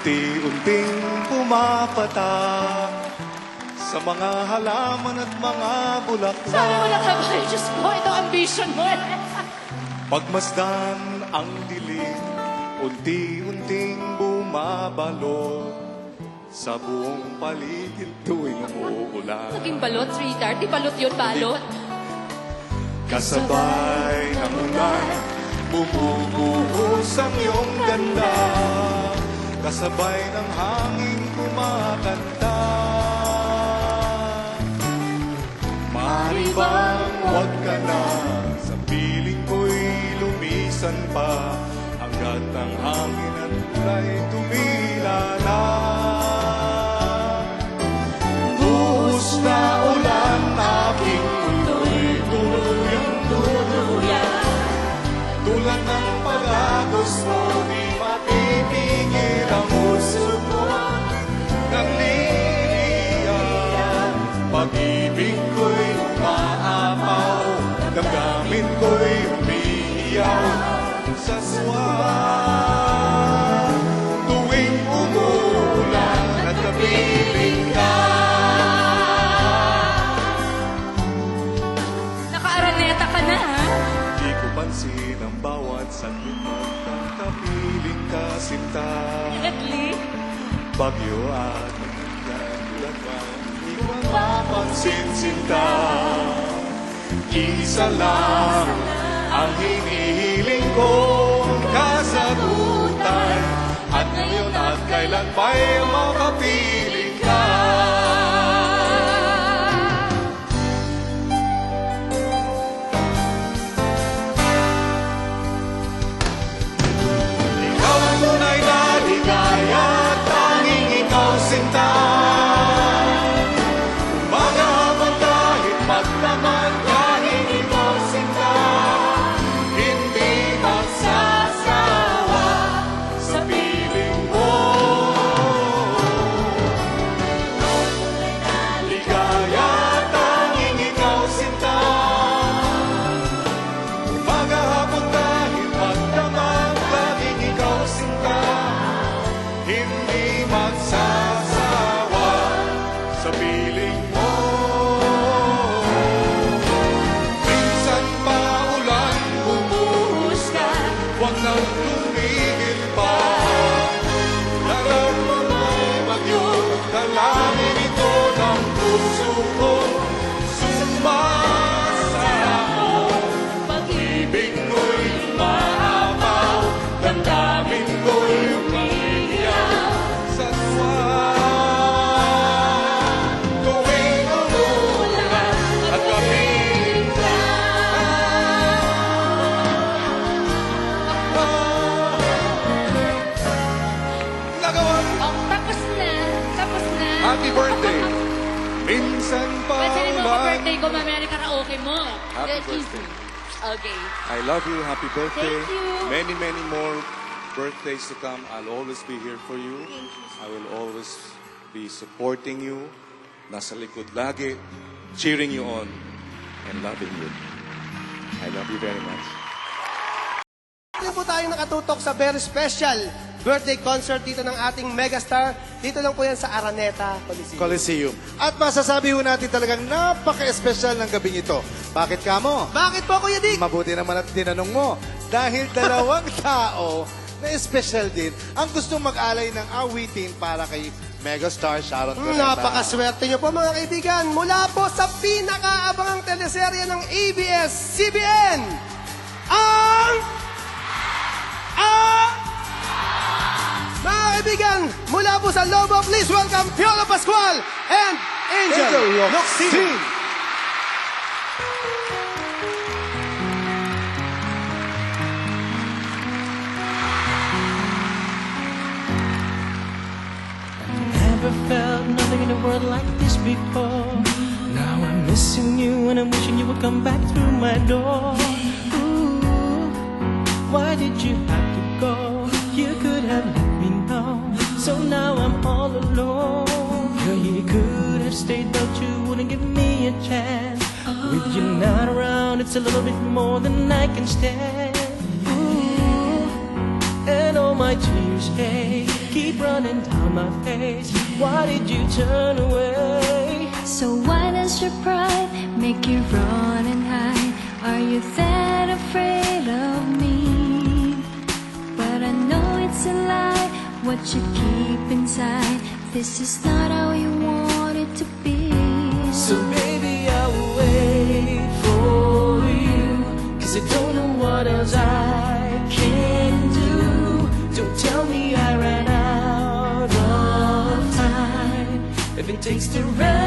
unti-unting pumapatak sa mga halaman at mga bulaklak. Sabi mo na kabayo, Diyos ko, ito ambition mo. Pagmasdan ang dilim, unti-unting bumabalo sa buong paligid tuwing umuulan. Naging balot, sweetheart. Di balot yun, balot. Kasabay ng ulan, bumubuhos ang iyong ganda. Kasabay ng hangin kumakanta. Maaari bang huwag ka na, sa piling ko'y lumisan pa, hanggat ang hangin at ulay tumila na. Buhos na ulan, aking mundo'y tuluyang tuluyan. Tulad ng pag-agos mo, di mapipigil ang puso ko ng liliyan. Pag-ibig ko'y umaapaw, damdamin ko'y umiiyaw sa swan. Tuwing umuulan at kapiling ka, Naka-araneta ka na, ha? di ko pansin ang bawat saglit mo ng kapiling ka, sinta. Lately, Bagyo at nagdadulad ka, di ko mapansin, sinta. Isa lang ang hinihiling kong kasagutan, at ngayon at kailan pa'y makapiling ka. Ikaw ang tunay na ligaya, tanging ikaw sinta. Umaga hapon kahit magdamag, tanging ikaw sinta. Hindi magsasawa sa piling mo. Ligaya, tanging ikaw sinta. Umaga hapon kahit magdamag, tanging ikaw sinta. Hindi magsasawa sa piling mo. Minsan pa ulan, bumuhos ka, huwag nang tumigil pa. Lahat mo na'y bagyo, dalangin ito ng puso ko. Sumasamo, pag-ibig ko'y umaapaw, damdamin ko'y umiiyak sa swan. Tuwing umuulan at kapiling ka, nagawa. oh, tapos na. Tapos na. Happy birthday! Minsan pa Pansinin mo ulan. ang birthday ko, mamaya na karaoke mo. Happy Excuse birthday. me. Okay. I love you. Happy birthday. Thank you. Many, many more birthdays to come. I'll always be here for you. I will always be supporting you. Nasa likod lagi. Cheering you on. And loving you. I love you very much. Dito po tayo nakatutok sa very special birthday concert dito ng ating megastar. Dito lang po yan sa Araneta Coliseum. Coliseum. At masasabi ho natin talagang napaka-espesyal ng gabing ito. Bakit ka mo? Bakit po, Kuya Dick? Mabuti naman at tinanong mo. Dahil dalawang tao na espesyal din ang gustong mag-alay ng awitin para kay megastar Sharon Cuneta. Napakaswerte nyo po mga kaibigan. Mula po sa pinakaabangang teleserye ng ABS-CBN, mga kaibigan, mula po sa Lobo, please welcome Piolo Pascual and Angel Locsin. Never felt nothing in the world like this before. Now I'm missing you and I'm wishing you would come back through my door. Ooh, why did you have to go? You could have let me know. So now I'm all alone. Girl, you could have stayed, but you wouldn't give me a chance. With you not around, it's a little bit more than I can stand. Ooh, and all my tears, hey, keep running down my face. Why did you turn away? So why does your pride make you run and hide? Are you that afraid of me? But I know it's a lie, what you keep inside. This is not how you want it to be. So baby, I will wait for you, 'cause I don't know what else I can do. Don't tell me I ran out of time. If it takes the rest